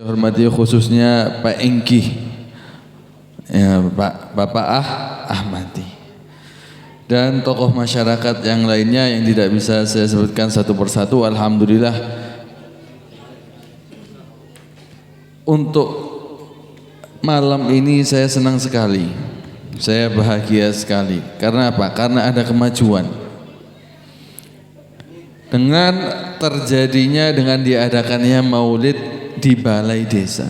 Hormati khususnya Pak Engki, ya, Bapak Ahmadi, dan tokoh masyarakat yang lainnya yang tidak bisa saya sebutkan satu persatu. Alhamdulillah, untuk malam ini saya senang sekali, saya bahagia sekali. Karena apa? Karena ada kemajuan. Dengan terjadinya, dengan diadakannya maulid di balai desa.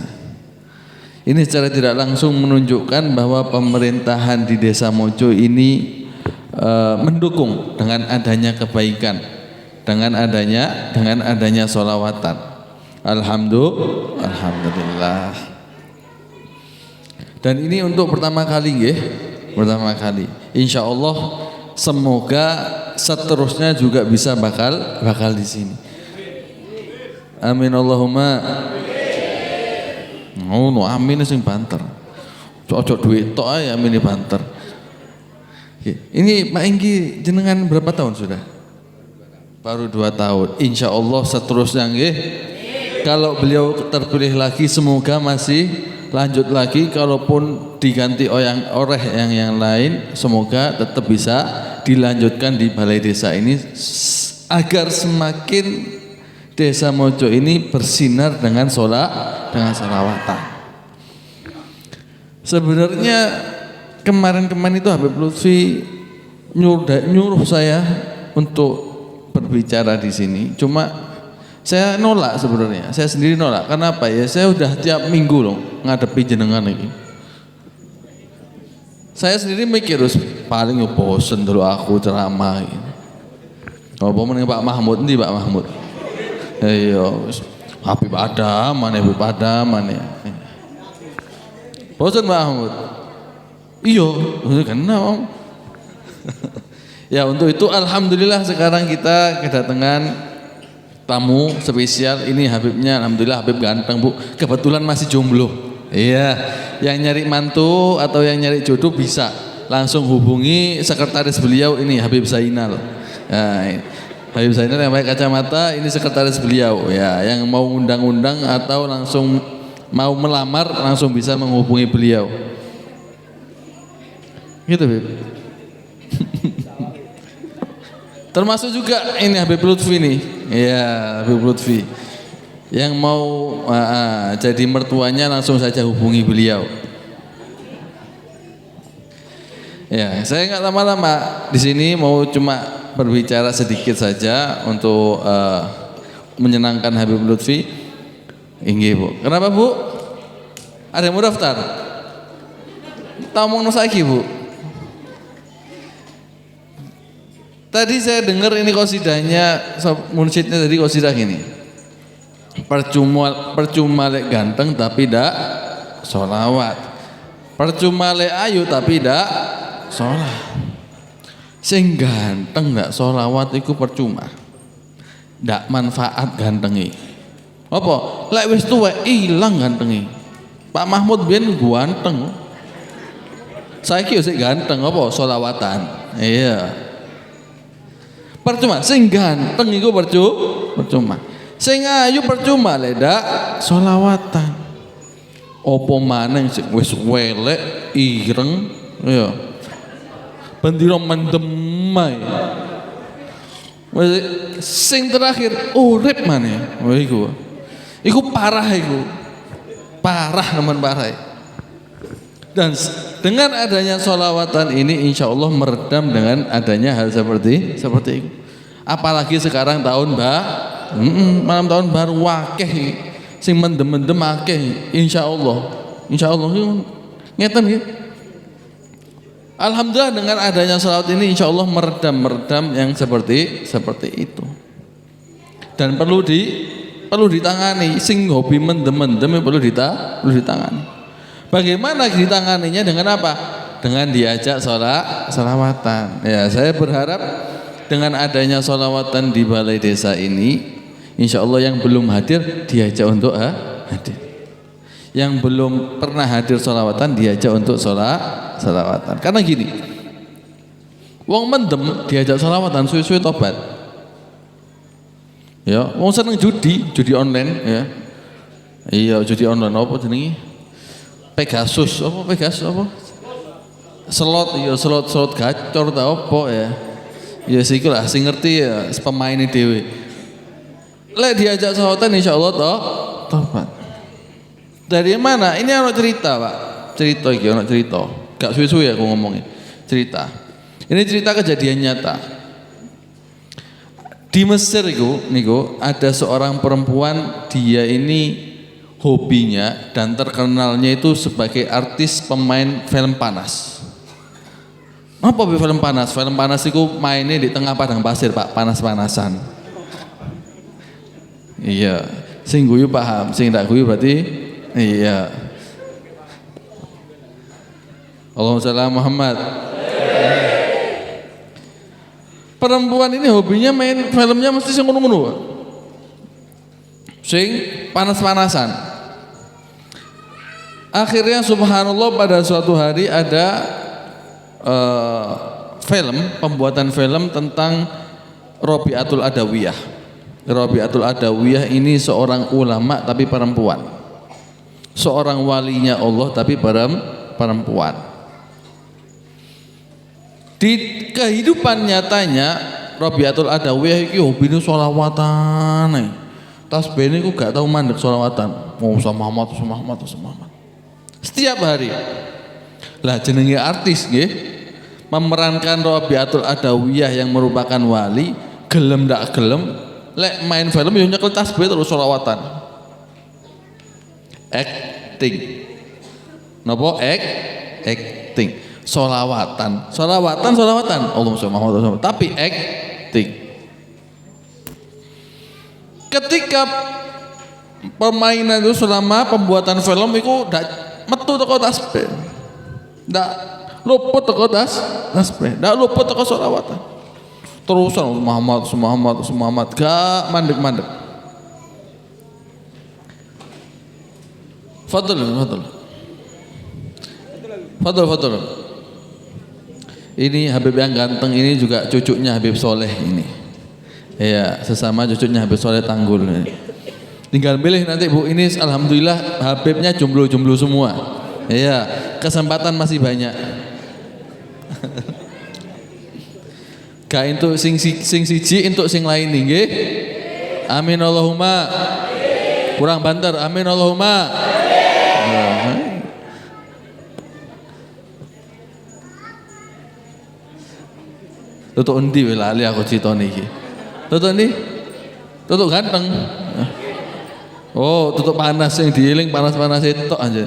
Ini secara tidak langsung menunjukkan bahwa pemerintahan di Desa Mojo ini mendukung dengan adanya kebaikan, dengan adanya sholawatan. Alhamdulillah. Dan ini untuk pertama kali, nggih, pertama kali. Insya Allah semoga seterusnya juga bisa bakal di sini. Amin Allahumma. Ngono amin sing banter. Cocok duit tok ae amin banter. Ini Pak Engki jenengan berapa tahun sudah? Baru 2 tahun. Insya Allah seterusnya nggih. Kalau beliau terpilih lagi semoga masih lanjut lagi. Kalaupun diganti oleh yang lain, semoga tetap bisa dilanjutkan di balai desa ini agar semakin Desa Mojo ini bersinar dengan sholawatan. Sebenarnya kemarin itu Habib Lutfi nyuruh saya untuk berbicara di sini. Cuma saya nolak sebenarnya. Saya sendiri nolak. Karena apa ya? Saya udah tiap minggu loh ngadepi jenengan ini. Saya sendiri mikir paling bosen dulu aku ceramah. Kalau ngomongin Pak Mahmud, nanti Pak Mahmud. Ayo, Habib Adam mana. Bosan Pak Mahmud? Iya, kenapa? Ya untuk itu alhamdulillah sekarang kita kedatangan tamu spesial. Ini Habibnya, alhamdulillah Habib ganteng Bu. Kebetulan masih jomblo. Iya, yang nyari mantu atau yang nyari jodoh bisa langsung hubungi sekretaris beliau ini Habib Zainal. Nah, Habib Zainal yang pakai kacamata, ini sekretaris beliau ya, yang mau undang-undang atau langsung mau melamar langsung bisa menghubungi beliau. Gitu Habib. Termasuk juga ini Habib Lutfi nih. Iya, Habib Lutfi. Yang mau jadi mertuanya langsung saja hubungi beliau. Ya, saya nggak lama-lama di sini, mau cuma berbicara sedikit saja untuk menyenangkan Habib Lutfi. Inggih Bu. Kenapa Bu? Ada yang mau daftar? Tahu mau lagi Bu? Tadi saya dengar ini qasidahnya, munsyidnya tadi qasidah gini. Percuma lek ganteng tapi dak sholawat. Percuma lek ayu tapi dak sholat. Sing ganteng ndak sholawat iku percuma. Ndak manfaat gantengi. Apa? Lek wis tuwek ilang gantengi. Pak Mahmud biyen ganteng. Saiki yo sik ganteng apa sholawatan. Iya. Percuma sing ganteng iku percuma. Sing ayu percuma lek ndak sholawatan. Apa maneh sing wis welek ireng ya. Bendiro mendemai. Sing terakhir urip maneh. Wah iku parah iku. Parah nemen parah. Dan dengan adanya sholawatan ini insya Allah meredam dengan adanya hal seperti itu. Apalagi sekarang tahun malam tahun baru wakeh sing mendem-mendem akeh insya Allah ngeten nggih. Alhamdulillah dengan adanya sholawat ini insya Allah meredam yang seperti itu. Dan perlu ditangani, sing hobi mendem-mendem perlu ditangani. Bagaimana ditanganinya? Dengan apa? Dengan diajak sholawatan. Ya, saya berharap dengan adanya sholawatan di balai desa ini, insya Allah yang belum hadir diajak untuk hadir. Yang belum pernah hadir sholawatan diajak untuk sholawatan. Karena gini, Wong mendem diajak selawatan suwe-suwe tobat. Ya, wong seneng judi online ya. Iya, judi online apa jenenge? Pegasus apa? Slot gacor ta apa ya. Ya sik lah sing ngerti ya pemaine dhewe. Lek diajak selawatan insyaallah tobat. Dari mana? Ini ada cerita, Pak. Cerita iki ana cerita. Gak suwe-suwe aku ngomongin. Cerita. Ini cerita kejadian nyata. Di Mesir niku ada seorang perempuan, dia ini hobinya dan terkenalnya itu sebagai artis pemain film panas. Apa film panas? Film panas itu mainnya di tengah padang pasir, Pak, panas-panasan. Iya, sing guyu paham, sing ndak guyu berarti iya. Allahumma shalli ala Muhammad. Perempuan ini hobinya main filmnya mesti sing ngono-ngono. Sing panas-panasan. Akhirnya subhanallah pada suatu hari ada pembuatan film tentang Rabi'atul Adawiyah. Rabi'atul Adawiyah ini seorang ulama tapi perempuan. Seorang walinya Allah tapi perempuan. Di kehidupan nyatanya Rabi'atul Adawiyah iki hobine sholawatan. Tasbihne ku gak tau mandek sholawatan. Mau sama Muhammad. Setiap hari. Lah jenenge artis nggih. Memerankan Rabi'atul Adawiyah yang merupakan wali, gelem ndak gelem, lek main film yo nyekel tasbih terus sholawatan. Acting. Napa acting? Sholawatan. Allahumma sholli Muhammad. Tapi acting. Ketika permainan itu selama pembuatan film itu ndak metu teko tasbih. Ndak luput teko tasbih, ndak luput teko sholawatan. Terusan Muhammad gak mandek. Fadl. Ini Habib yang ganteng ini juga cucunya Habib Soleh ini. Iya, sesama cucunya Habib Soleh Tanggul ini. Tinggal pilih nanti Bu, ini alhamdulillah Habibnya jomblo semua. Iya, kesempatan masih banyak. Gak untuk sing siji untuk sing lain nggih. Amin Allahumma. Kurang banter. Amin Allahumma. Tutuk endi wae lali aku critane iki. Tutuk endi? Tutuk ganteng. Oh, tutuk panas yang dieling panas-panas itu aja.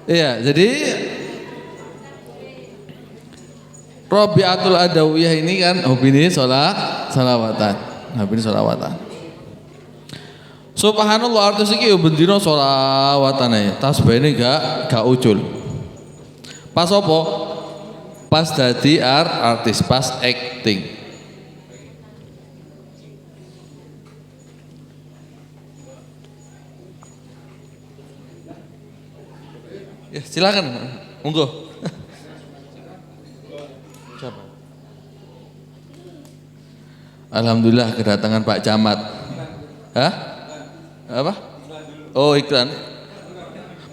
Iya, jadi Rabi'atul Adawiyah ini kan hobine sholawatan. Subhanallah artis iki yo bendina sholawatan ae. Tasbihane gak ucul. Pas apa? Pas dadi artis, pas acting. Ya, silakan. Monggo. Alhamdulillah kedatangan Pak Camat. Hah? Apa? Oh, iklan.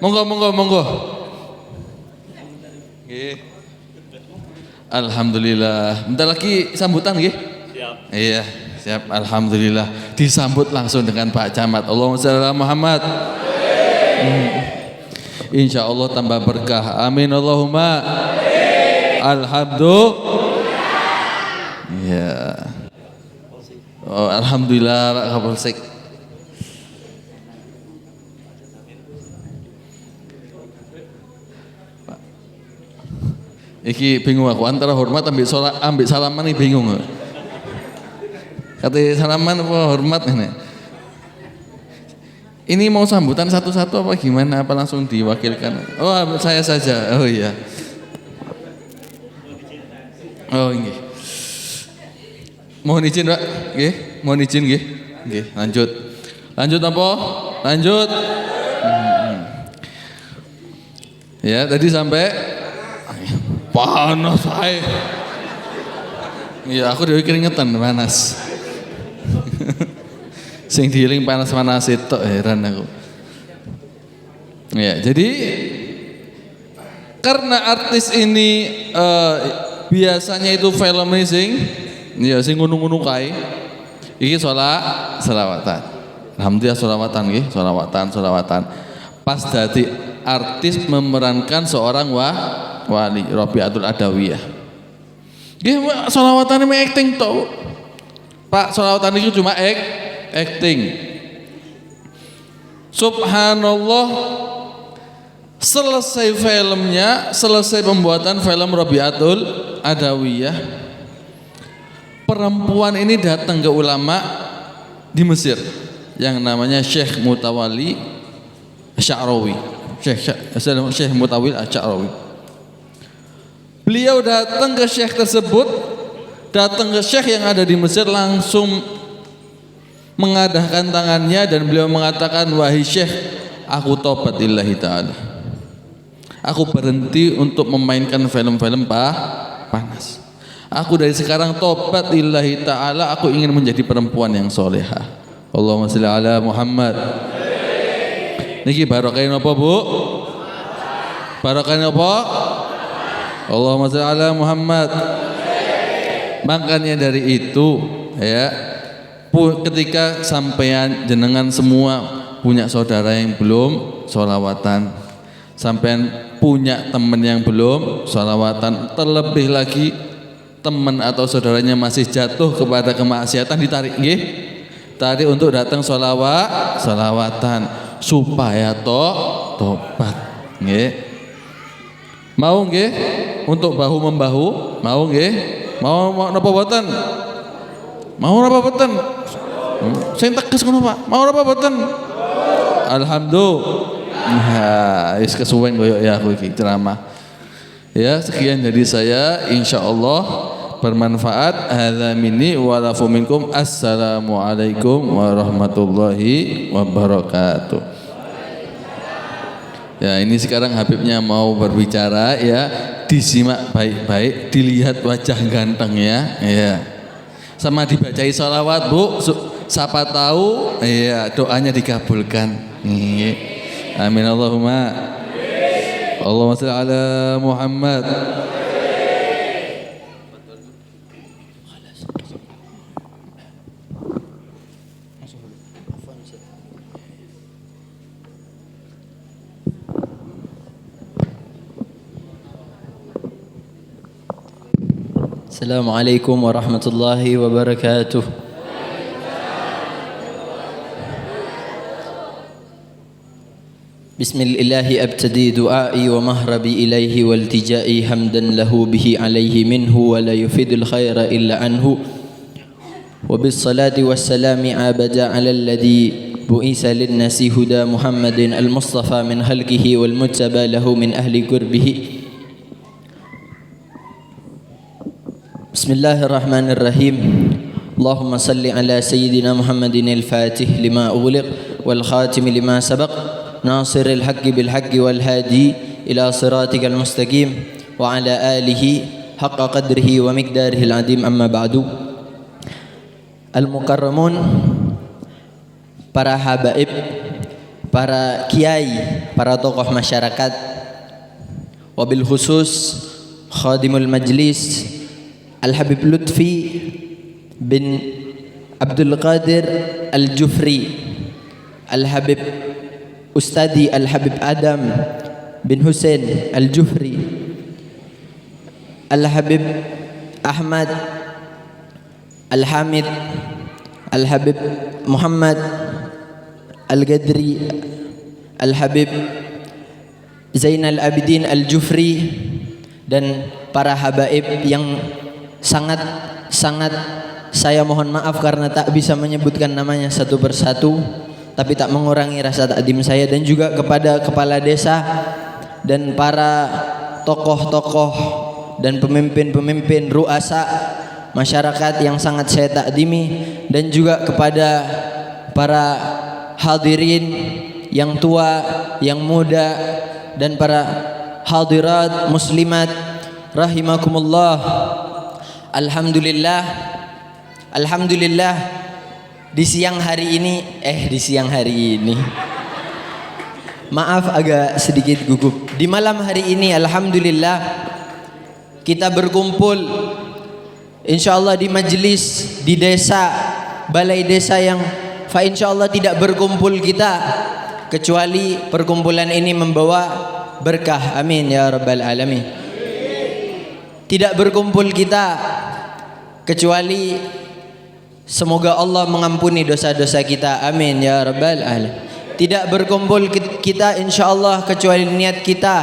Monggo. Nggih. Alhamdulillah. Bentar lagi sambutan nggih? Siap. Iya, siap. Alhamdulillah disambut langsung dengan Pak Camat. Allahumma shalli ala Muhammad. Insya Allah tambah berkah. Amin Allahumma. Alhamdulillah. Ya. Oh, alhamdulillah Pak Kapolsek. Iki bingung aku antara hormat ambil salaman nih bingung. Kata salaman apa hormat ini? Ini mau sambutan satu-satu apa gimana? Apa langsung diwakilkan? Oh, saya saja. Oh iya. Oh ini. Mohon izin Pak. Nggih, mohon izin nggih. Nggih, lanjut. Lanjut apa? Lanjut. Ya, tadi sampai Panas ae. Iya, aku dhewe keringetan panas. Sing diiling panas-panas itu heran aku. Ya, jadi karena artis ini biasanya itu film sing ya sing ngunu-ngunu kae. Iki sholawatan. Alhamdulillah sholawatan nggih, sholawatan. Pas dadi artis memerankan seorang wali Rabi'atul Adawiyah. Nggih sholawatane me acting to. Pak, sholawatan itu cuma acting. Subhanallah, selesai filmnya, selesai pembuatan film Rabi'atul Adawiyah, perempuan ini datang ke ulama di Mesir yang namanya Syekh Mutawalli Asy'arawi. Syekh Mutawalli Asy'arawi. Beliau datang ke syekh tersebut, datang ke syekh yang ada di Mesir, langsung mengadahkan tangannya dan beliau mengatakan, wahai syekh, aku tobat lillahi ta'ala. Aku berhenti untuk memainkan film-film panas. Aku dari sekarang tobat lillahi ta'ala, aku ingin menjadi perempuan yang solehah. Allahumma sholli ala Muhammad. Niki barokahnya apa, Bu? Barokahnya apa? Allahumma sholli ala Muhammad. Makanya dari itu ya, ketika sampean jenengan semua punya saudara yang belum sholawatan, sampean punya teman yang belum sholawatan, terlebih lagi teman atau saudaranya masih jatuh kepada kemaksiatan, ditarik nggih, tarik untuk datang sholawatan supaya tobat nggih. Mau nggih untuk bahu membahu? Mau nggih? Mau napa boten? Mau napa boten? Sing tegas ngono Pak. Mau napa boten? Alhamdulillah. Wis kesuwen koyo ya aku iki ceramah. Ya, sekian dari saya, insyaallah bermanfaat. Hadza minni wa lafu minkum. Assalamualaikum warahmatullahi wabarakatuh. Ya, ini sekarang Habibnya mau berbicara ya, disimak baik-baik, dilihat wajah gantengnya ya. Sama dibacai sholawat, Bu. Siapa tahu ya doanya dikabulkan. Amin Allahumma. Allahumma sholli ala Muhammad. Assalamualaikum warahmatullahi wabarakatuh. Bismillahi abtadi du'ai wa mahrabi ilaihi waltijai hamdan lahu bihi alaihi minhu wa la yufidul khaira illa anhu wa bis salati wassalami abada ala alladhi bu'isa linnasi huda Muhammadin al-Mustafa min khalqihi wal mujtaba lahu min ahli qurbihi. Bismillahirrahmanirrahim. Allahumma salli ala sayyidina Muhammadin al-Fatih lima ughliq wal khatim lima sabaq nasiril haqqi bil haqqi wal hadi ila siratikal mustaqim wa ala alihi haqqa qadrihi wa miqdarihi al-adim, amma ba'du. Al-mukarramun, para habaib, para kiai, para tokoh masyarakat, wabil khusus khadimul majlis Al-Habib Lutfi bin Abdul Qadir Al-Jufri, Al-Habib Ustadi Al-Habib Adam bin Hussein Al-Jufri, Al-Habib Ahmad Al-Hamid, Al-Habib Muhammad Al-Gadri, Al-Habib Zainal Abidin Al-Jufri, dan para habaib yang sangat saya mohon maaf karena tak bisa menyebutkan namanya satu persatu, tapi tak mengurangi rasa takdim saya, dan juga kepada kepala desa dan para tokoh-tokoh dan pemimpin-pemimpin ruasa masyarakat yang sangat saya takdimi, dan juga kepada para hadirin yang tua, yang muda, dan para hadirat muslimat rahimakumullah. Alhamdulillah. Alhamdulillah di siang hari ini maaf agak sedikit gugup. Di malam hari ini alhamdulillah kita berkumpul insyaallah di majelis di desa, balai desa yang insyaallah tidak berkumpul kita kecuali perkumpulan ini membawa berkah. Amin ya rabbal alamin. Tidak berkumpul kita kecuali semoga Allah mengampuni dosa-dosa kita. Amin ya rabbal alamin. Tidak berkumpul kita insyaallah kecuali niat kita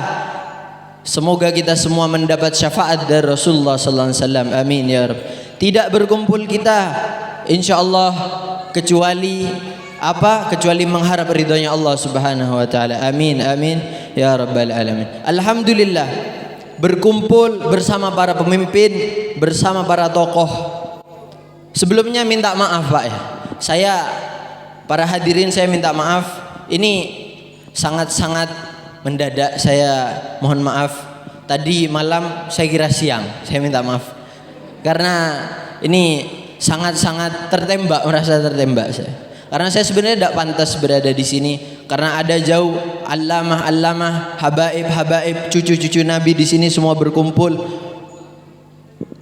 semoga kita semua mendapat syafaat dari Rasulullah sallallahu alaihi wasallam. Amin ya rabb. Tidak berkumpul kita insyaallah kecuali kecuali mengharap ridhonya Allah Subhanahu wa taala. Amin amin ya rabbal alamin. Alhamdulillah berkumpul bersama para pemimpin, bersama para tokoh. Sebelumnya minta maaf Pak ya. Para hadirin saya minta maaf. Ini sangat-sangat mendadak, saya mohon maaf. Tadi malam saya kira siang. Saya minta maaf. Karena ini sangat-sangat merasa tertembak saya. Karena saya sebenarnya tidak pantas berada di sini karena ada jauh allamah, habaib, cucu-cucu Nabi di sini semua berkumpul.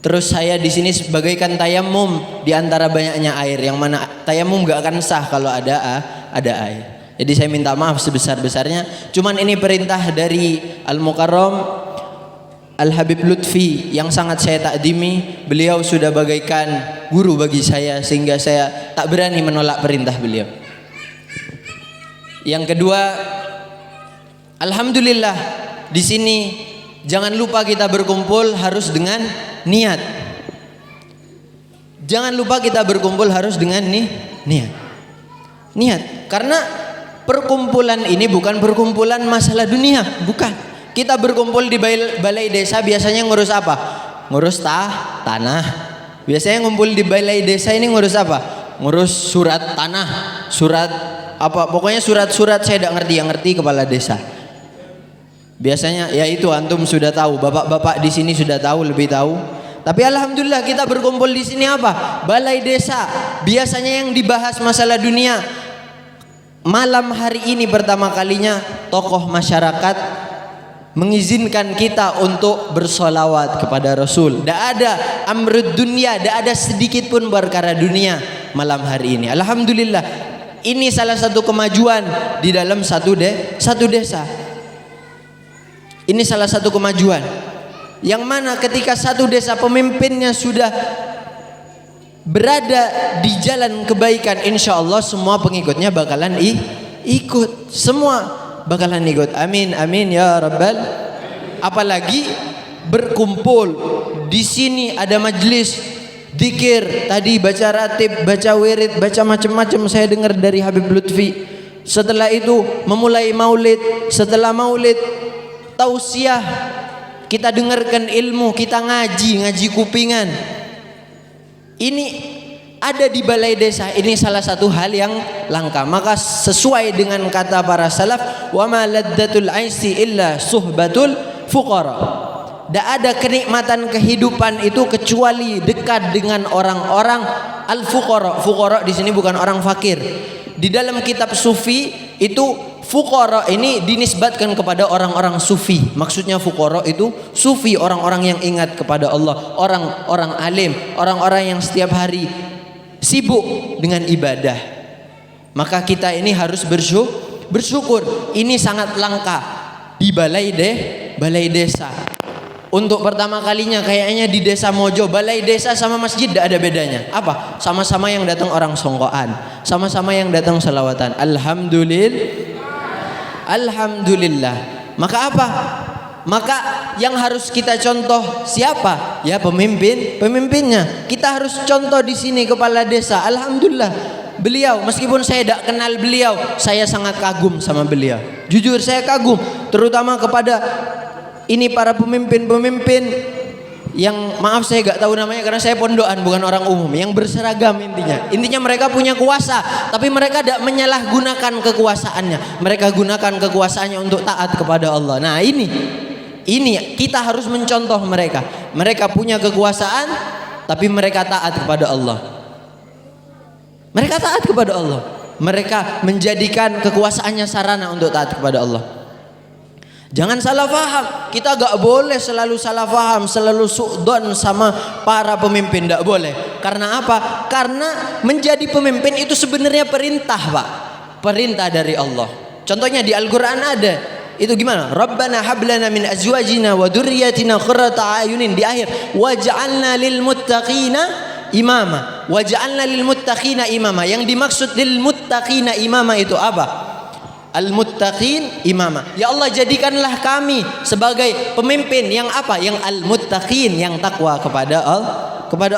Terus saya di sini sebagaikan tayamum di antara banyaknya air, yang mana tayamum gak akan sah kalau ada air. Jadi saya minta maaf sebesar-besarnya. Cuman ini perintah dari Al-Mukarram Al-Habib Lutfi yang sangat saya takdimi. Beliau sudah bagaikan guru bagi saya sehingga saya tak berani menolak perintah beliau. Yang kedua, alhamdulillah di sini jangan lupa kita berkumpul harus dengan niat. Jangan lupa kita berkumpul harus dengan niat. Karena perkumpulan ini bukan perkumpulan masalah dunia, bukan. Kita berkumpul di balai desa biasanya ngurus apa? Ngurus tanah. Biasanya ngumpul di balai desa ini ngurus apa? Ngurus surat tanah, surat apa? Pokoknya surat-surat saya tidak ngerti, yang ngerti kepala desa. Biasanya ya itu antum sudah tahu, bapak-bapak di sini sudah tahu, lebih tahu. Tapi alhamdulillah kita berkumpul di sini apa? Balai desa. Biasanya yang dibahas masalah dunia. Malam hari ini pertama kalinya tokoh masyarakat mengizinkan kita untuk bersolawat kepada Rasul. Tidak ada amrud dunia, tidak ada sedikit pun perkara dunia malam hari ini. Alhamdulillah, ini salah satu kemajuan di dalam satu desa. Ini salah satu kemajuan yang mana ketika satu desa pemimpinnya sudah berada di jalan kebaikan, insya Allah semua pengikutnya bakalan ikut, semua bakalan ikut. Amin amin ya rabbal. Apalagi berkumpul di sini ada majelis zikir, tadi baca ratib, baca wirid, baca macam-macam saya dengar dari Habib Lutfi. Setelah itu memulai maulid, setelah maulid tausiah, kita dengarkan ilmu, kita ngaji kupingan. Ini ada di balai desa. Ini salah satu hal yang langka. Maka sesuai dengan kata para salaf, wa ma laddatul aisi illa suhbatul fuqara. Tidak ada kenikmatan kehidupan itu kecuali dekat dengan orang-orang al-fuqara. Fuqara di sini bukan orang fakir. Di dalam kitab sufi itu fuqara ini dinisbatkan kepada orang-orang sufi. Maksudnya fuqara itu sufi, orang-orang yang ingat kepada Allah, orang-orang alim, orang-orang yang setiap hari sibuk dengan ibadah. Maka kita ini harus bersyukur. Ini sangat langka di balai desa. Untuk pertama kalinya kayaknya di desa Mojo, balai desa sama masjid tidak ada bedanya. Apa? Sama-sama yang datang orang songkoan, sama-sama yang datang selawatan. Alhamdulillah. Maka apa? Maka yang harus kita contoh siapa? Ya pemimpinnya. Kita harus contoh di sini kepala desa. Alhamdulillah. Beliau, meskipun saya tidak kenal beliau, saya sangat kagum sama beliau. Jujur saya kagum, terutama kepada ini para pemimpin-pemimpin yang maaf saya gak tahu namanya karena saya pondokan bukan orang umum, yang berseragam intinya mereka punya kuasa tapi mereka tidak menyalahgunakan kekuasaannya, mereka gunakan kekuasaannya untuk taat kepada Allah. Nah ini Ini kita harus mencontoh mereka. Mereka punya kekuasaan, tapi mereka taat kepada Allah. Mereka taat kepada Allah. Mereka menjadikan kekuasaannya sarana untuk taat kepada Allah. Jangan salah faham. Kita gak boleh selalu salah faham, selalu su'don sama para pemimpin. Gak boleh. Karena apa? Karena menjadi pemimpin itu sebenarnya perintah, Pak. Perintah dari Allah. Contohnya di Al-Quran ada. Itu gimana? Rabbana hablana min azwajina wa dzurriyyatina qurrata a'yunin, di akhir waj'alna lil muttaqina imama. Waj'alna lil muttaqina imama. Yang dimaksud lil muttaqina imama itu apa? Al muttaqin imama. Ya Allah, jadikanlah kami sebagai pemimpin yang apa? Yang al muttaqin, yang takwa kepada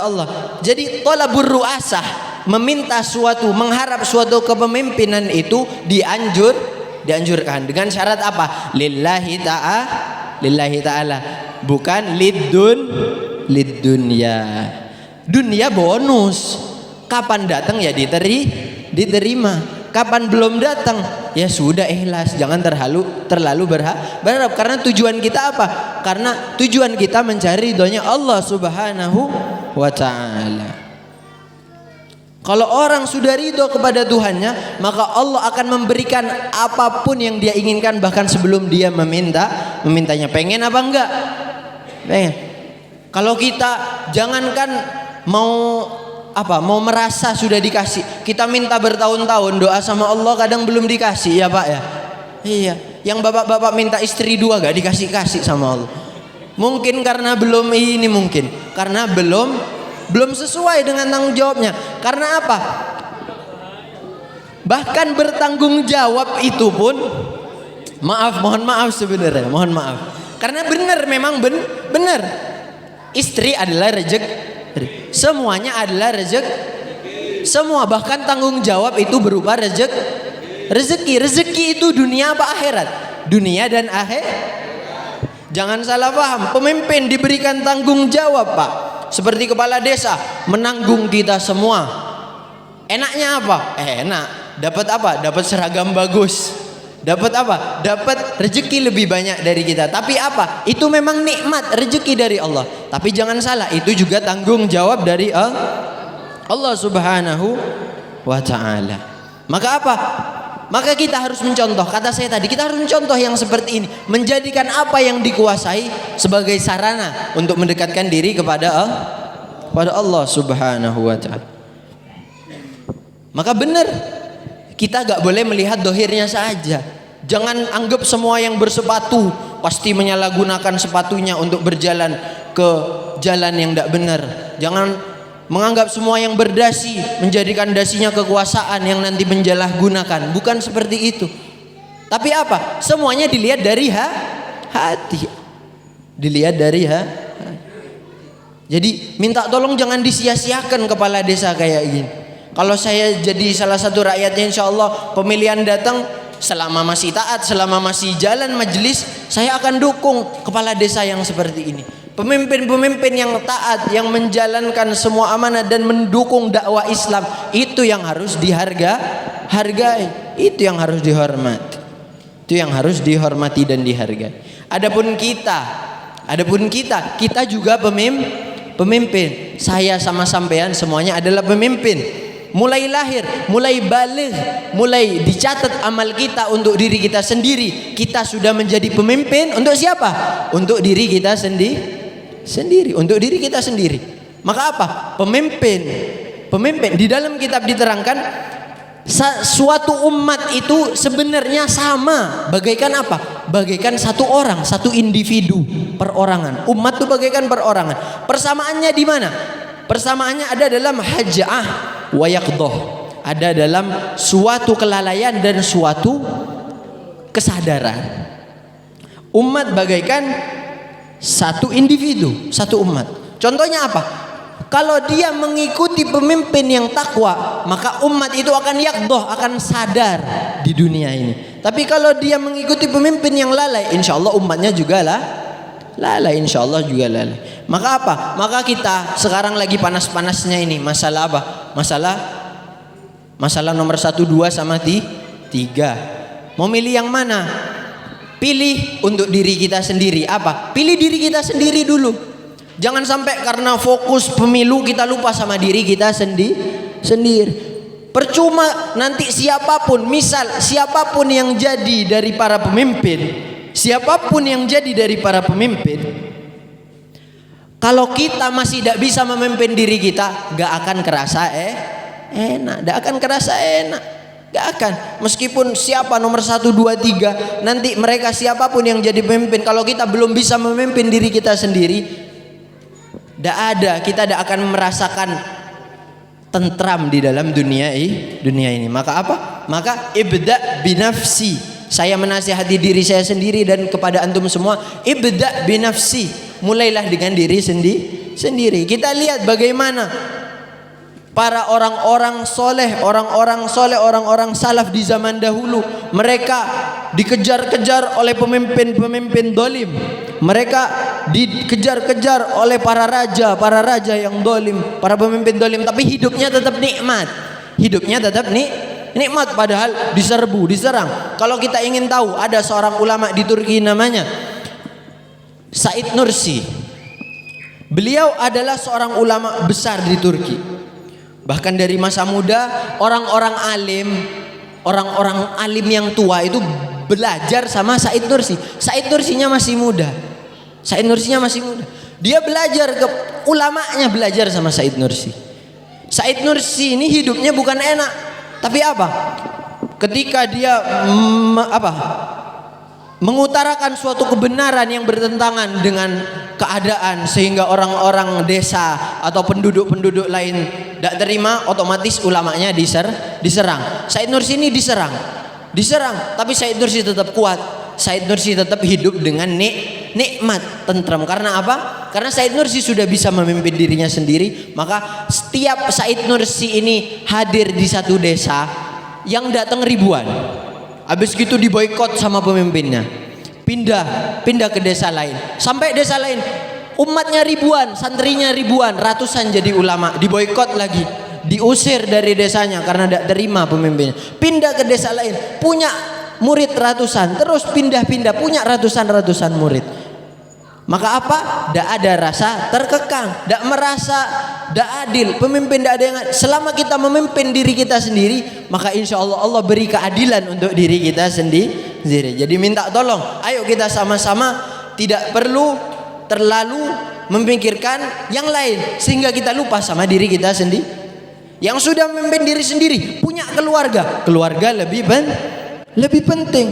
Allah. Jadi thalabur ru'asah, meminta suatu, mengharap suatu kepemimpinan itu dianjurkan dengan syarat apa? Lillahi ta'ala, bukan lidunya. Dunia bonus, kapan datang ya diterima, kapan belum datang ya sudah ikhlas, jangan terlalu berharap. Karena tujuan kita apa? Karena tujuan kita mencari ridhonya Allah Subhanahu wa ta'ala. Kalau orang sudah ridho kepada Tuhannya, maka Allah akan memberikan apapun yang dia inginkan, bahkan sebelum dia memintanya. Pengen apa enggak? Pengen. Kalau kita jangankan mau merasa sudah dikasih, kita minta bertahun-tahun, doa sama Allah kadang belum dikasih, ya Pak ya. Iya. Yang bapak-bapak minta istri 2 gak dikasih sama Allah. Mungkin karena belum karena belum sesuai dengan tanggung jawabnya. Karena apa? Bahkan bertanggung jawab itu pun mohon maaf sebenarnya, mohon maaf. Karena memang benar. Istri adalah rezeki. Semuanya adalah rezeki. Semua, bahkan tanggung jawab itu berupa rezeki. Rezeki itu dunia apa akhirat? Dunia dan akhirat. Jangan salah paham. Pemimpin diberikan tanggung jawab, Pak. Seperti kepala desa, menanggung kita semua. Enaknya apa? Enak. Dapat apa? Dapat seragam bagus. Dapat apa? Dapat rezeki lebih banyak dari kita. Tapi apa? Itu memang nikmat, rezeki dari Allah. Tapi jangan salah, itu juga tanggung jawab dari Allah Subhanahu wa ta'ala. Maka apa? Maka kita harus mencontoh. Kata saya tadi, kita harus mencontoh yang seperti ini. Menjadikan apa yang dikuasai sebagai sarana untuk mendekatkan diri kepada Allah Subhanahu wa ta'ala. Maka benar, kita gak boleh melihat dohirnya saja. Jangan anggap semua yang bersepatu pasti menyalahgunakan sepatunya untuk berjalan ke jalan yang tidak benar. Jangan menganggap semua yang berdasi menjadikan dasinya kekuasaan yang nanti menjalahgunakan. Bukan seperti itu. Tapi apa? Semuanya dilihat dari hati. Dilihat dari hati. Jadi minta tolong jangan disia-siakan kepala desa kayak gini. Kalau saya jadi salah satu rakyatnya, insya Allah pemilihan datang, selama masih taat, selama masih jalan majelis, saya akan dukung kepala desa yang seperti ini. Pemimpin-pemimpin yang taat, yang menjalankan semua amanah dan mendukung dakwah Islam, itu yang harus dihargai, itu yang harus dihormati. Itu yang harus dihormati dan dihargai. Adapun kita juga pemimpin. Saya sama sampean semuanya adalah pemimpin. Mulai lahir, mulai balik, mulai dicatat amal kita untuk diri kita sendiri. Kita sudah menjadi pemimpin untuk siapa? Untuk diri kita sendiri, untuk diri kita sendiri. Maka apa? Pemimpin di dalam kitab diterangkan suatu umat itu sebenarnya sama bagaikan apa? Bagaikan satu orang, satu individu, perorangan. Umat itu bagaikan perorangan. Persamaannya di mana? Persamaannya ada dalam haja'ah wa yaqdah. Ada dalam suatu kelalaian dan suatu kesadaran. Umat bagaikan satu individu, satu umat. Contohnya apa? Kalau dia mengikuti pemimpin yang takwa, maka umat itu akan yaqdah, akan sadar di dunia ini. Tapi kalau dia mengikuti pemimpin yang lalai, insya Allah umatnya juga lalai, insya Allah juga lalai. Maka apa? Maka kita sekarang lagi panas-panasnya ini masalah apa? Masalah nomor 1, 2 sama 3. Mau milih yang mana? pilih untuk diri kita sendiri. Apa? Pilih diri kita sendiri dulu. Jangan sampai karena fokus pemilu kita lupa sama diri kita sendiri. Percuma nanti siapapun, misal siapapun yang jadi dari para pemimpin, kalau kita masih tidak bisa memimpin diri kita, gak akan kerasa enak, gak akan. Meskipun siapa nomor 1, 2, 3, nanti mereka siapapun yang jadi pemimpin, kalau kita belum bisa memimpin diri kita sendiri, kita tidak akan merasakan tentram di dalam dunia ini. Maka apa? Maka ibda binafsi. Saya menasihati diri saya sendiri dan kepada antum semua, ibda binafsi. Mulailah dengan diri sendiri. Kita lihat bagaimana para orang-orang soleh, orang-orang salaf di zaman dahulu, mereka dikejar-kejar oleh pemimpin dolim. Mereka dikejar-kejar oleh para raja yang dolim, para pemimpin dolim, tapi hidupnya tetap nikmat. Nikmat padahal diserang. Kalau kita ingin tahu, ada seorang ulama di Turki namanya Said Nursi. Beliau adalah seorang ulama besar di Turki. Bahkan dari masa muda orang-orang alim yang tua itu belajar sama Said Nursi. Said Nursinya masih muda. Dia belajar ke ulamanya, belajar sama Said Nursi. Said Nursi ini hidupnya bukan enak, tapi apa? Ketika dia mengutarakan suatu kebenaran yang bertentangan dengan keadaan, sehingga orang-orang desa atau penduduk lain tidak terima, otomatis ulamanya diserang. Said Nursi ini diserang, tapi Said Nursi tetap kuat. Said Nursi tetap hidup dengan nikmat, tentram. Karena apa? Karena Said Nursi sudah bisa memimpin dirinya sendiri. Maka setiap Said Nursi ini hadir di satu desa, yang datang ribuan. Habis gitu diboikot sama pemimpinnya. Pindah ke desa lain. Sampai desa lain, umatnya ribuan, santrinya ribuan, ratusan jadi ulama, diboikot lagi, diusir dari desanya karena tidak terima pemimpinnya. Pindah ke desa lain, punya murid ratusan, terus pindah-pindah, punya ratusan murid. Maka apa? Tidak ada rasa terkekang, tidak merasa tidak adil. Pemimpin tidak ada yang adil. Selama kita memimpin diri kita sendiri, maka insya Allah beri keadilan untuk diri kita sendiri. Jadi minta tolong, ayo kita sama-sama tidak perlu terlalu memikirkan yang lain sehingga kita lupa sama diri kita sendiri. Yang sudah memimpin diri sendiri, punya keluarga lebih penting.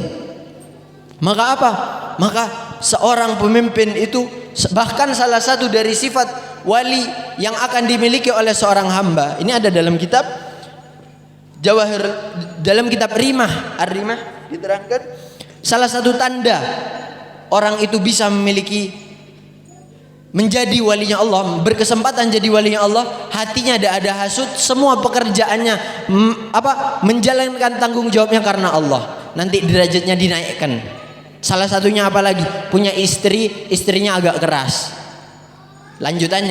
Maka apa? Maka seorang pemimpin itu, bahkan salah satu dari sifat wali yang akan dimiliki oleh seorang hamba, ini ada dalam kitab Jawahir, dalam kitab Ar-Rimah diterangkan, salah satu tanda orang itu bisa menjadi walinya Allah, berkesempatan jadi walinya Allah, hatinya tidak ada hasut, semua pekerjaannya menjalankan tanggung jawabnya karena Allah, nanti derajatnya dinaikkan. Salah satunya apa lagi? Punya istrinya agak keras. Lanjutan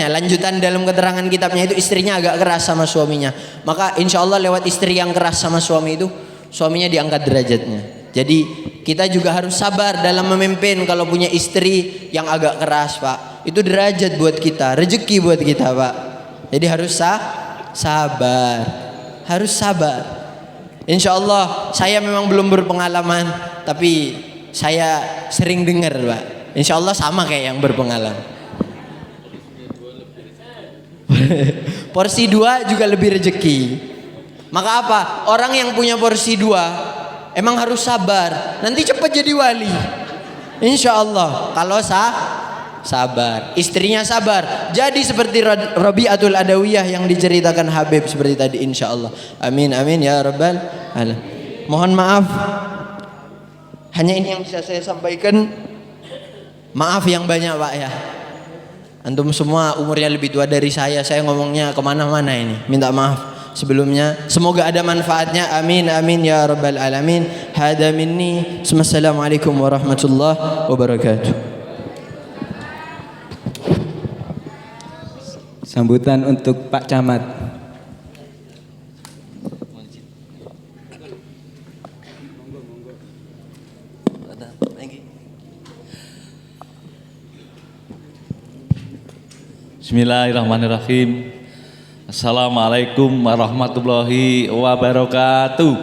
dalam keterangan kitabnya itu, istrinya agak keras sama suaminya. Maka insya Allah lewat istri yang keras sama suami itu, suaminya diangkat derajatnya. Jadi kita juga harus sabar dalam memimpin. Kalau punya istri yang agak keras, Pak, itu derajat buat kita, rezeki buat kita, Pak. Jadi harus sabar. Insya Allah saya memang belum berpengalaman, tapi saya sering dengar, Pak. Insya Allah sama kayak yang berpengalaman. Porsi 2 juga lebih rezeki. Maka apa? Orang yang punya porsi 2 emang harus sabar. Nanti cepat jadi wali. Insya Allah kalau sabar, istrinya sabar, jadi seperti Rabi'atul Adawiyah yang diceritakan Habib seperti tadi. Insya Allah. Amin ya rabbal alamin. Mohon maaf, hanya ini yang bisa saya sampaikan. Maaf yang banyak, Pak, ya. Antum semua umurnya lebih tua dari saya ngomongnya kemana-mana ini. Minta maaf sebelumnya. Semoga ada manfaatnya. Amin ya rabbal alamin. Hada minni. Assalamualaikum warahmatullahi wabarakatuh. Sambutan untuk Pak Camat. Bismillahirrahmanirrahim. Assalamualaikum warahmatullahi wabarakatuh.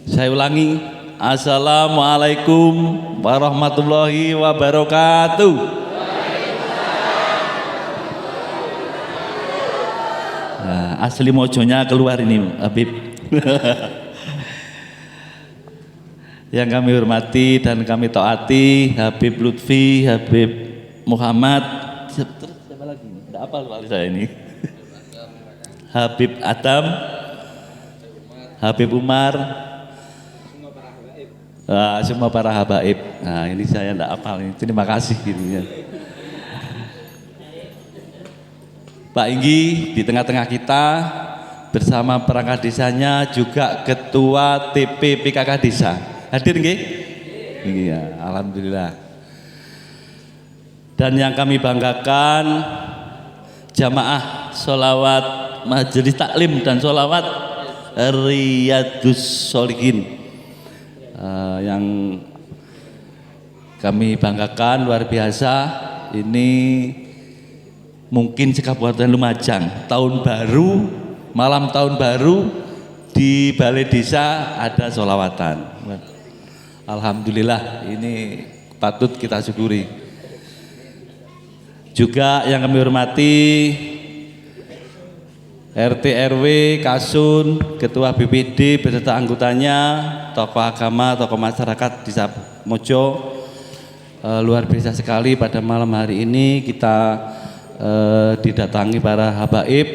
Saya ulangi. Assalamualaikum warahmatullahi wabarakatuh. Nah, asli mojonya keluar ini, Habib. Yang kami hormati dan kami taati Habib Lutfi, Habib Muhammad, siapa lagi? Tidak apa saya ini. Habib Adam, Habib Umar, semua para habaib. Nah ini saya tidak apal ini. Terima kasih gitu ya. Pak Inggi di tengah-tengah kita bersama perangkat desanya juga Ketua TP PKK Desa. Hadir nggih? Iya, alhamdulillah. Dan yang kami banggakan jamaah sholawat majelis taklim dan sholawat Riyadus Sholihin yang kami banggakan luar biasa. Ini mungkin sekabupaten Lumajang tahun baru, malam tahun baru di balai desa ada sholawatan. Alhamdulillah, ini patut kita syukuri. Juga yang kami hormati RT RW, Kasun, Ketua BPD beserta anggotanya, tokoh agama, tokoh masyarakat di Mojo. Luar biasa sekali pada malam hari ini kita didatangi para habaib,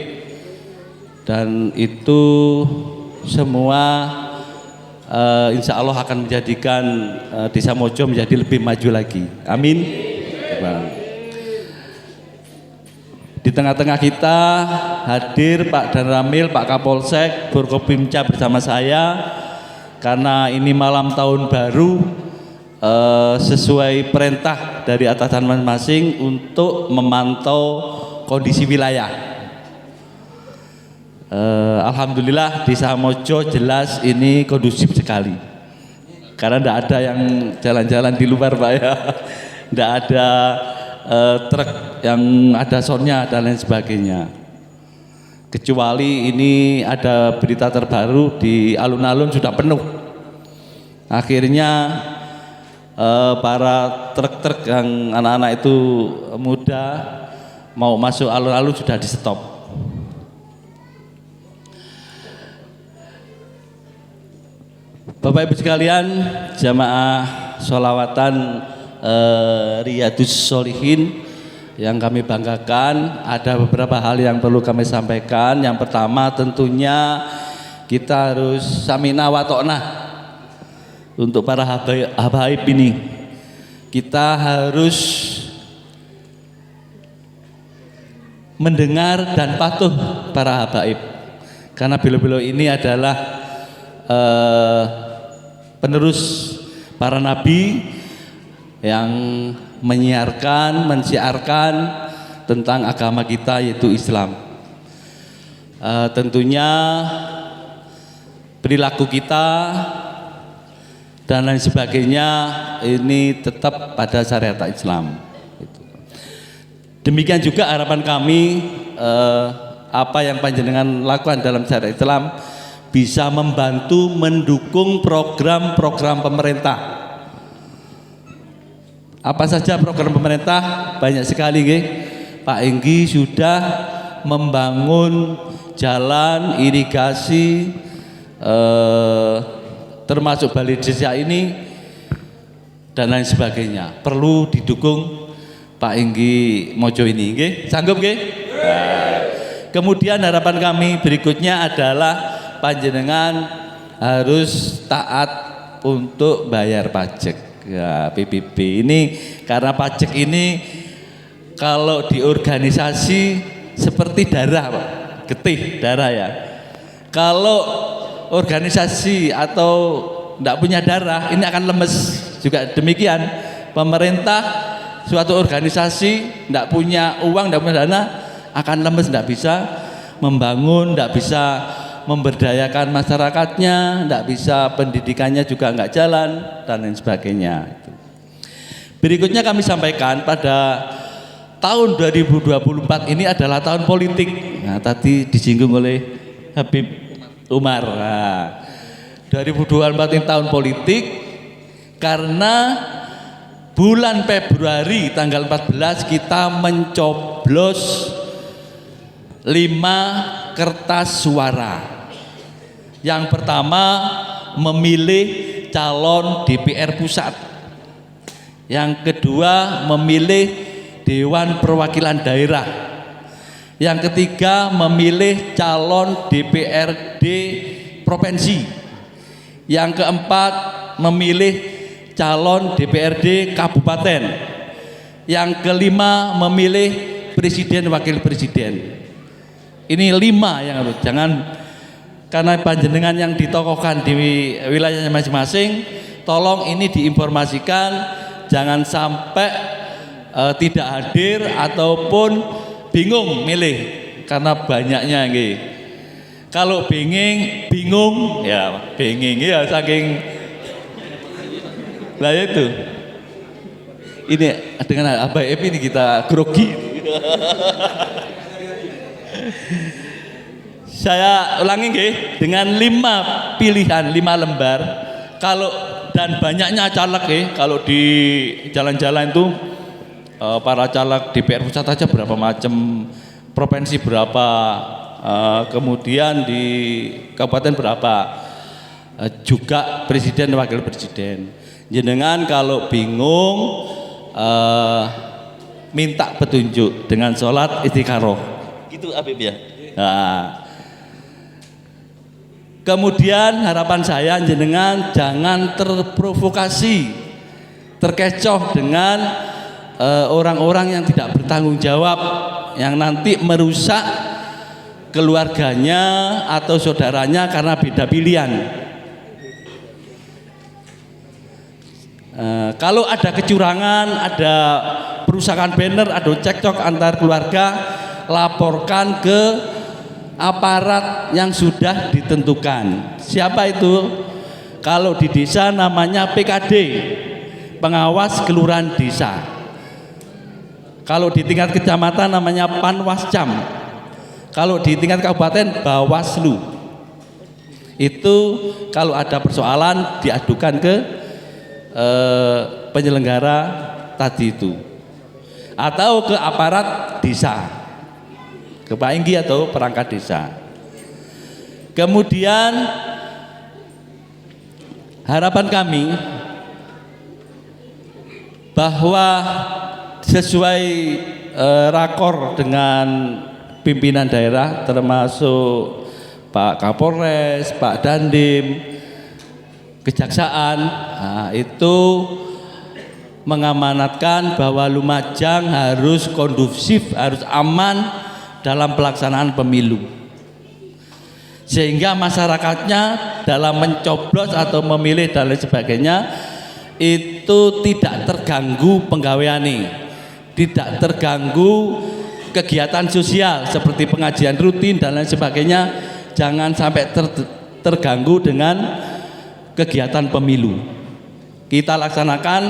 dan itu semua insya Allah akan menjadikan Desa Mojo menjadi lebih maju lagi. Amin. Di tengah-tengah kita hadir Pak Dan Ramil, Pak Kapolsek, Forkopimda bersama saya, karena ini malam tahun baru, sesuai perintah dari atasan masing-masing untuk memantau kondisi wilayah. Alhamdulillah Desa Mojo jelas ini kondusif sekali, karena tidak ada yang jalan-jalan di luar Pak ya, tidak ada truk yang ada soundnya dan lain sebagainya. Kecuali ini ada berita terbaru di alun-alun sudah penuh. Akhirnya para truk-truk yang anak-anak itu muda mau masuk alun-alun sudah di stop. Bapak Ibu sekalian, jamaah sholawatan Riyadus Sholihin yang kami banggakan, ada beberapa hal yang perlu kami sampaikan. Yang pertama tentunya kita harus samina wa ta'na untuk para habaib ini. Kita harus mendengar dan patuh para habaib, karena beliau-beliau ini adalah penerus para nabi yang menyiarkan, mensiarkan tentang agama kita yaitu Islam. Tentunya perilaku kita dan lain sebagainya ini tetap pada syariat Islam. Demikian juga harapan kami, apa yang panjenengan lakukan dalam syariat Islam bisa membantu mendukung program-program pemerintah. Apa saja program pemerintah? Banyak sekali nggih. Pak Enggi sudah membangun jalan, irigasi, termasuk balai desa ini dan lain sebagainya. Perlu didukung Pak Enggi Mojo ini, nggih. Sanggup nggih? Nah, kemudian harapan kami berikutnya adalah panjenengan harus taat untuk bayar pajak. Ya, PBB ini, karena pajak ini kalau di organisasi seperti darah Pak, getih darah ya. Kalau organisasi atau tidak punya darah ini akan lemes. Juga demikian, pemerintah suatu organisasi tidak punya uang, tidak punya dana akan lemes, tidak bisa membangun, tidak bisa memberdayakan masyarakatnya, tidak bisa pendidikannya juga nggak jalan dan lain sebagainya. Berikutnya kami sampaikan pada tahun 2024 ini adalah tahun politik. Nah, tadi disinggung oleh Habib Umar. Nah, 2024 ini tahun politik karena bulan Februari tanggal 14 kita mencoblos 5 kertas suara. Yang pertama memilih calon DPR pusat. Yang kedua memilih Dewan Perwakilan Daerah. Yang ketiga memilih calon DPRD provinsi. Yang keempat memilih calon DPRD kabupaten. Yang kelima memilih presiden wakil presiden. Ini 5 yang harus, jangan karena panjenengan yang ditokohkan di wilayahnya masing-masing, tolong ini diinformasikan, jangan sampai tidak hadir ataupun bingung milih karena banyaknya nggih. Kalau bingung ya saking lah itu. Ini dengan Abah Ep ini kita grogi. Saya ulangi nggih, dengan 5 pilihan, 5 lembar. Kalau dan banyaknya caleg nggih, kalau di jalan-jalan itu para caleg DPR pusat aja berapa macam, provinsi berapa, kemudian di kabupaten berapa, juga presiden dan wakil presiden. Jenengan kalau bingung minta petunjuk dengan sholat istikharoh gitu Habib ya. Nah, kemudian harapan saya jenengan jangan terprovokasi, terkecoh dengan orang-orang yang tidak bertanggung jawab, yang nanti merusak keluarganya atau saudaranya karena beda pilihan. Kalau ada kecurangan, ada perusakan banner, ada cekcok antar keluarga, laporkan ke aparat yang sudah ditentukan. Siapa itu? Kalau di desa namanya PKD, pengawas kelurahan desa. Kalau di tingkat kecamatan namanya Panwascam. Kalau di tingkat kabupaten Bawaslu. Itu kalau ada persoalan diadukan ke penyelenggara tadi itu, atau ke aparat desa, ke Pak Inggi atau perangkat desa. Kemudian harapan kami bahwa sesuai rakor dengan pimpinan daerah termasuk Pak Kapolres, Pak Dandim, Kejaksaan, nah, itu mengamanatkan bahwa Lumajang harus kondusif, harus aman dalam pelaksanaan pemilu, sehingga masyarakatnya dalam mencoblos atau memilih dan lain sebagainya itu tidak terganggu penggaweane, tidak terganggu kegiatan sosial seperti pengajian rutin dan lain sebagainya, jangan sampai terganggu dengan kegiatan pemilu. Kita laksanakan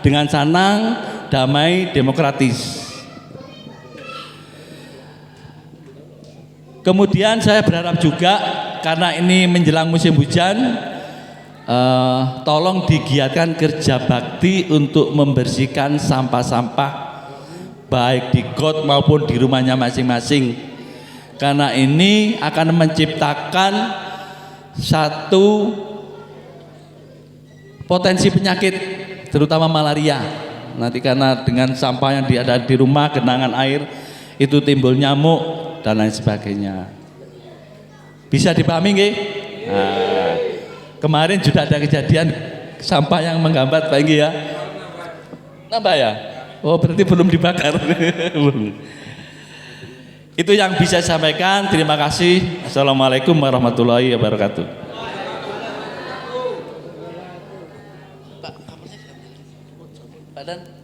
dengan senang, damai, demokratis. Kemudian saya berharap juga karena ini menjelang musim hujan, tolong digiatkan kerja bakti untuk membersihkan sampah-sampah baik di got maupun di rumahnya masing-masing, karena ini akan menciptakan satu potensi penyakit terutama malaria nanti, karena dengan sampah yang ada di rumah, genangan air itu timbul nyamuk dan lain sebagainya. Bisa dipahami nggih? Nah, kemarin juga ada kejadian sampah yang menggambat Pak Inggi ya. Nambah ya? Oh, berarti belum dibakar. Itu yang bisa saya sampaikan. Terima kasih. Assalamualaikum warahmatullahi wabarakatuh. Pak Dan